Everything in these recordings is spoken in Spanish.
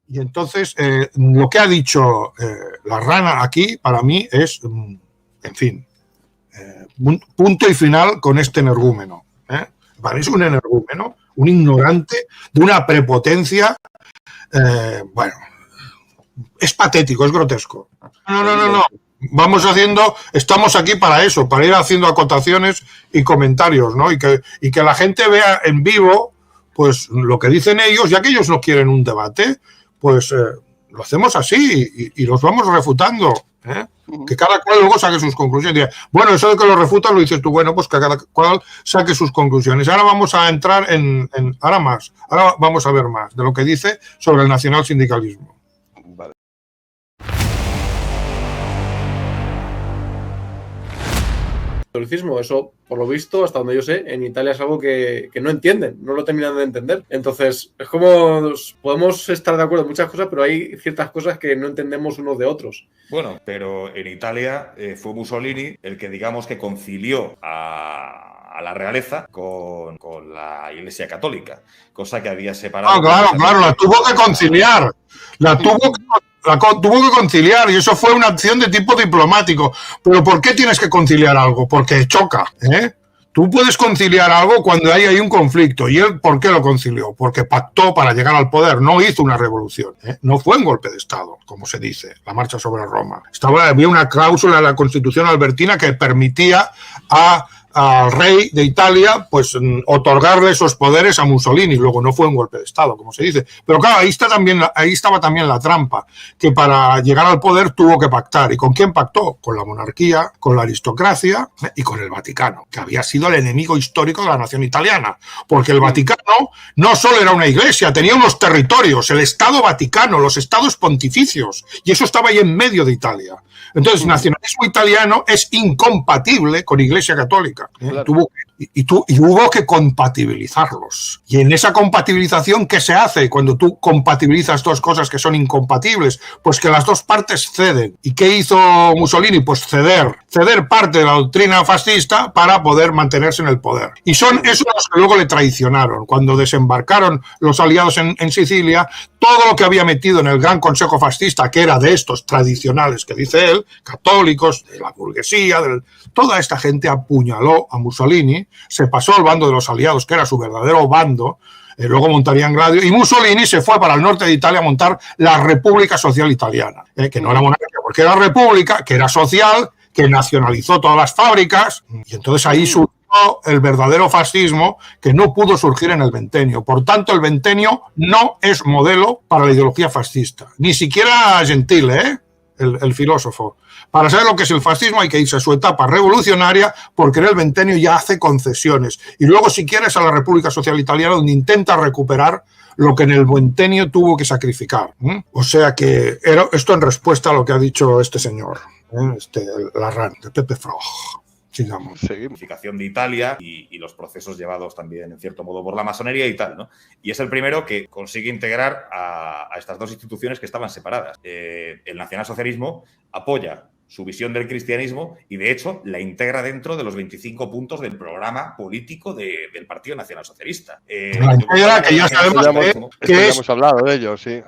Y entonces, lo que ha dicho la rana aquí, para mí, es, en fin, punto y final con este energúmeno. Para mí es un energúmeno, un ignorante de una prepotencia, bueno, es patético, es grotesco. No. Estamos aquí para eso, para ir haciendo acotaciones y comentarios, ¿no? Y que la gente vea en vivo, pues, lo que dicen ellos, ya que ellos no quieren un debate, pues lo hacemos así y los vamos refutando, ¿eh? Que cada cual luego saque sus conclusiones. Bueno, eso de que lo refutas lo dices tú, bueno, pues que cada cual saque sus conclusiones. Ahora vamos a entrar ahora vamos a ver más de lo que dice sobre el nacionalsindicalismo. Vale. Eso, por lo visto, hasta donde yo sé, en Italia es algo que no entienden, no lo terminan de entender. Entonces, es como podemos estar de acuerdo en muchas cosas, pero hay ciertas cosas que no entendemos unos de otros. Bueno, pero en Italia fue Mussolini el que, digamos, que concilió a la realeza con la Iglesia Católica, cosa que había separado. Claro, la tuvo que conciliar. Tuvo que conciliar y eso fue una acción de tipo diplomático. ¿Pero por qué tienes que conciliar algo? Porque choca, ¿eh? Tú puedes conciliar algo cuando hay un conflicto. ¿Y él por qué lo concilió? Porque pactó para llegar al poder, no hizo una revolución, ¿eh? No fue un golpe de Estado, como se dice, la marcha sobre Roma. Había una cláusula en la Constitución albertina que permitía al rey de Italia, pues, otorgarle esos poderes a Mussolini. Luego no fue un golpe de Estado, como se dice. Pero claro, ahí estaba también la trampa, que para llegar al poder tuvo que pactar. ¿Y con quién pactó? Con la monarquía, con la aristocracia y con el Vaticano, que había sido el enemigo histórico de la nación italiana. Porque el Vaticano no solo era una iglesia, tenía unos territorios, el Estado Vaticano, los estados pontificios, y eso estaba ahí en medio de Italia. Entonces, el nacionalismo italiano es incompatible con Iglesia Católica. Claro. Hubo que compatibilizarlos. Y en esa compatibilización, ¿qué se hace cuando tú compatibilizas dos cosas que son incompatibles? Pues que las dos partes ceden. ¿Y qué hizo Mussolini? Pues ceder parte de la doctrina fascista para poder mantenerse en el poder. Y son esos los que luego le traicionaron. Cuando desembarcaron los aliados en Sicilia, todo lo que había metido en el Gran Consejo Fascista, que era de estos tradicionales que dice él, católicos, de la burguesía, toda esta gente apuñaló a Mussolini, se pasó al bando de los aliados, que era su verdadero bando, luego montarían Gladio, y Mussolini se fue para el norte de Italia a montar la República Social Italiana, que no era monarquía, porque era república, que era social, que nacionalizó todas las fábricas, y entonces ahí surgió el verdadero fascismo, que no pudo surgir en el Ventenio. Por tanto, el Ventenio no es modelo para la ideología fascista, ni siquiera Gentile, el filósofo. Para saber lo que es el fascismo hay que irse a su etapa revolucionaria, porque en el Ventenio ya hace concesiones. Y luego, si quieres, a la República Social Italiana, donde intenta recuperar lo que en el Ventenio tuvo que sacrificar. O sea que esto en respuesta a lo que ha dicho este señor, Larran, de Pepe Frog. Sigamos. Unificación de Italia y los procesos llevados también, en cierto modo, por la masonería y tal, ¿no? Y es el primero que consigue integrar a estas dos instituciones que estaban separadas. El nacionalsocialismo apoya su visión del cristianismo y, de hecho, la integra dentro de los 25 puntos del programa político del Partido Nacional Socialista. La integra, que ya sabemos que hemos hablado de ello, sí.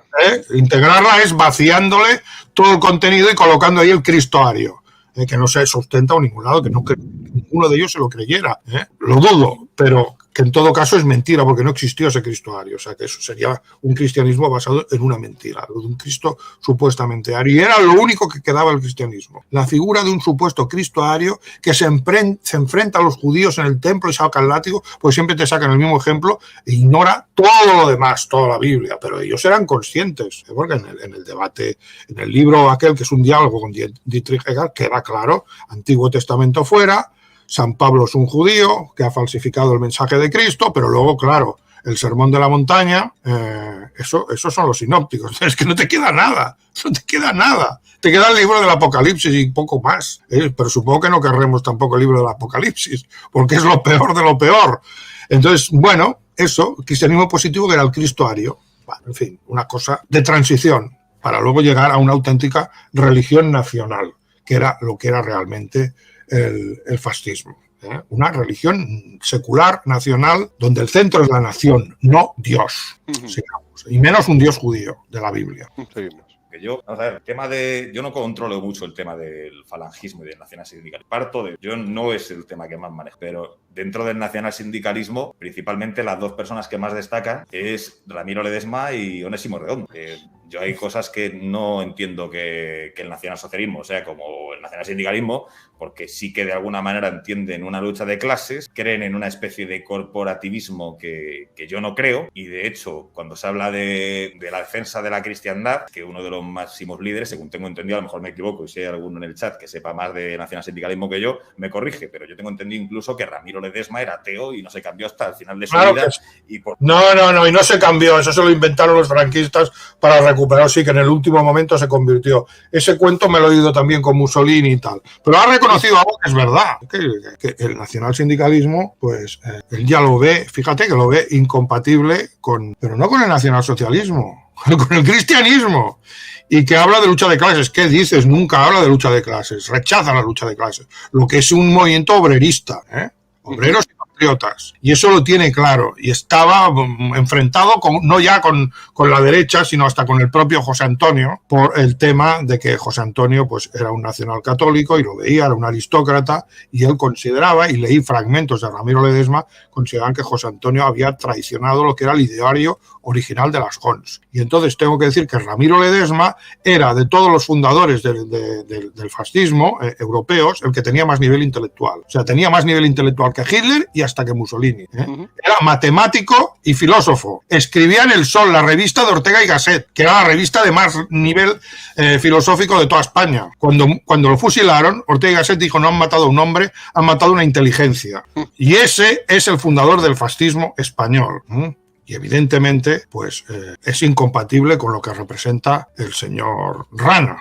Integrarla es vaciándole todo el contenido y colocando ahí el cristoario. Que no se sustenta en ningún lado, que ninguno de ellos se lo creyera. Lo dudo, pero que en todo caso es mentira, porque no existió ese cristoario. O sea, que eso sería un cristianismo basado en una mentira, de un Cristo supuestamente ario. Y era lo único que quedaba del cristianismo. La figura de un supuesto Cristo ario que se enfrenta a los judíos en el templo y saca el látigo, pues siempre te sacan el mismo ejemplo e ignora todo lo demás, toda la Biblia. Pero ellos eran conscientes, porque en el debate, en el libro aquel que es un diálogo con Dietrich Hegel, queda claro, Antiguo Testamento fuera, San Pablo es un judío que ha falsificado el mensaje de Cristo, pero luego, claro, el Sermón de la Montaña, esos son los sinópticos. Es que no te queda nada, no te queda nada. Te queda el libro del Apocalipsis y poco más. Pero supongo que no querremos tampoco el libro del Apocalipsis, porque es lo peor de lo peor. Entonces, bueno, eso, cristianismo positivo, que era el Cristo ario. Bueno, en fin, una cosa de transición, para luego llegar a una auténtica religión nacional, que era lo que era realmente el fascismo. Una religión secular, nacional, donde el centro es la nación, no Dios, sigamos, y menos un Dios judío de la Biblia. Seguimos. Que yo, vamos a ver, el tema de. Yo no controlo mucho el tema del falangismo y del nacionalsindicalismo. Parto de. Yo no es el tema que más manejo, pero dentro del nacionalsindicalismo, principalmente las dos personas que más destacan es Ramiro Ledesma y Onésimo Redondo. Yo hay cosas que no entiendo que el nacionalsocialismo sea como el nacionalsindicalismo, porque sí que de alguna manera entienden una lucha de clases, creen en una especie de corporativismo que yo no creo, y de hecho, cuando se habla de la defensa de la cristiandad, que uno de los máximos líderes, según tengo entendido, a lo mejor me equivoco, y si hay alguno en el chat que sepa más de nacionalsindicalismo que yo, me corrige, pero yo tengo entendido incluso que Ramiro Ledesma era ateo y no se cambió hasta el final de su vida. Y No, y no se cambió, eso se lo inventaron los franquistas para recuperar, sí, que en el último momento se convirtió. Ese cuento me lo he oído también con Mussolini y tal, pero ha reconocido algo que es verdad, que el nacionalsindicalismo, pues él ya lo ve, fíjate que lo ve incompatible pero no con el nacionalsocialismo, con el cristianismo, y que habla de lucha de clases. ¿Qué dices? Nunca habla de lucha de clases, rechaza la lucha de clases, lo que es un movimiento obrerista, obreros y patriotas, y eso lo tiene claro, y estaba enfrentado no ya con la derecha, sino hasta con el propio José Antonio, por el tema de que José Antonio pues era un nacional católico y lo veía, era un aristócrata, y él consideraba, y leí fragmentos de Ramiro Ledesma, consideraban que José Antonio había traicionado lo que era el ideario original de las Jons. Y entonces tengo que decir que Ramiro Ledesma era, de todos los fundadores del fascismo europeos, el que tenía más nivel intelectual. O sea, tenía más nivel intelectual que Hitler y hasta que Mussolini. Era matemático y filósofo. Escribía en El Sol, la revista de Ortega y Gasset, que era la revista de más nivel filosófico de toda España. Cuando lo fusilaron, Ortega y Gasset dijo: no han matado a un hombre, han matado una inteligencia. Y ese es el fundador del fascismo español. Y evidentemente, pues es incompatible con lo que representa el señor Rana.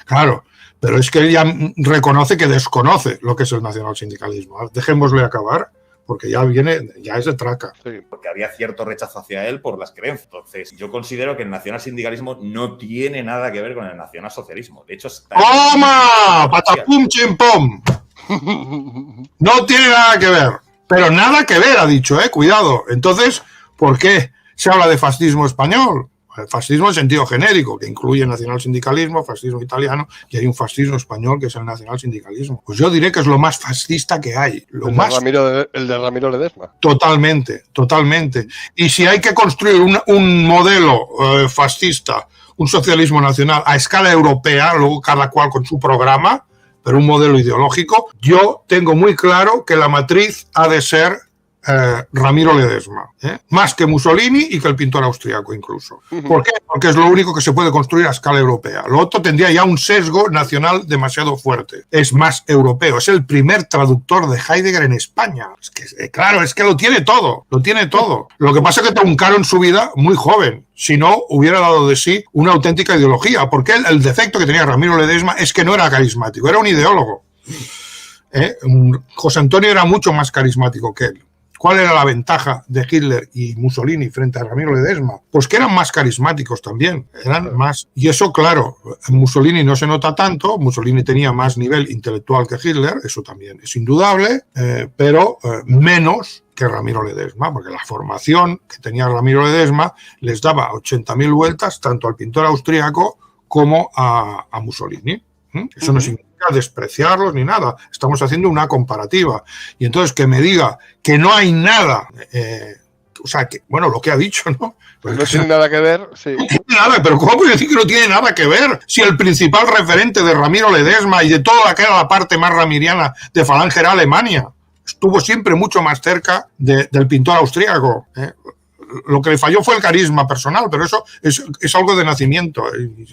Claro, pero es que él ya reconoce que desconoce lo que es el nacionalsindicalismo. Dejémosle acabar, porque ya es de traca. Sí. Porque había cierto rechazo hacia él por las creencias. Entonces, yo considero que el nacionalsindicalismo no tiene nada que ver con el nacionalsocialismo. De hecho, está... ¡Toma! ¡Patapum, chimpom! No tiene nada que ver. Pero nada que ver, ha dicho, cuidado. Entonces, ¿por qué se habla de fascismo español? El fascismo en sentido genérico, que incluye el nacionalsindicalismo, fascismo italiano, y hay un fascismo español que es el nacionalsindicalismo. Pues yo diré que es lo más fascista que hay. El de Ramiro Ledesma. Totalmente, totalmente. Y si hay que construir un modelo fascista, un socialismo nacional a escala europea, luego cada cual con su programa, pero un modelo ideológico, yo tengo muy claro que la matriz ha de ser Ramiro Ledesma, más que Mussolini y que el pintor austriaco incluso. ¿Por qué? Porque es lo único que se puede construir a escala europea. Lo otro tendría ya un sesgo nacional demasiado fuerte. Es más europeo, es el primer traductor de Heidegger en España. Es que, claro, es que lo tiene todo, lo tiene todo. Lo que pasa es que truncaron su vida muy joven. Si no, hubiera dado de sí una auténtica ideología, porque el defecto que tenía Ramiro Ledesma es que no era carismático, era un ideólogo. José Antonio era mucho más carismático que él. ¿Cuál era la ventaja de Hitler y Mussolini frente a Ramiro Ledesma? Pues que eran más carismáticos también, eran más. Y eso, claro, en Mussolini no se nota tanto, Mussolini tenía más nivel intelectual que Hitler, eso también es indudable, pero menos que Ramiro Ledesma, porque la formación que tenía Ramiro Ledesma les daba 80.000 vueltas tanto al pintor austríaco como a Mussolini. Eso no significa despreciarlos ni nada, estamos haciendo una comparativa. Y entonces que me diga que no hay nada, o sea, que, bueno, lo que ha dicho, ¿no? Pues no tiene nada que ver, sí. No tiene nada, pero ¿cómo puede decir que no tiene nada que ver? Si el principal referente de Ramiro Ledesma y de toda la que era la parte más ramiriana de Falange era Alemania, estuvo siempre mucho más cerca del pintor austríaco, Lo que le falló fue el carisma personal, pero eso es algo de nacimiento.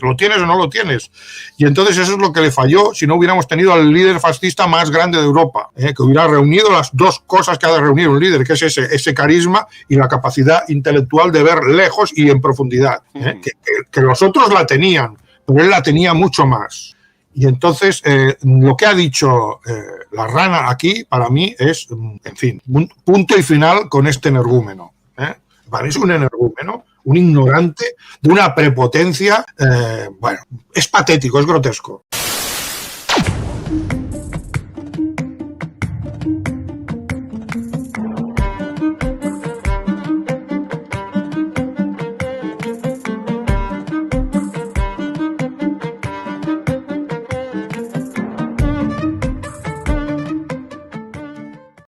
Lo tienes o no lo tienes. Y entonces eso es lo que le falló si no hubiéramos tenido al líder fascista más grande de Europa, que hubiera reunido las dos cosas que ha de reunir un líder, que es ese carisma y la capacidad intelectual de ver lejos y en profundidad. Que los otros la tenían, pero él la tenía mucho más. Y entonces lo que ha dicho la Rana aquí, para mí, es, en fin, un punto y final con este energúmeno. Para mí es un energúmeno, un ignorante de una prepotencia, bueno, es patético, es grotesco.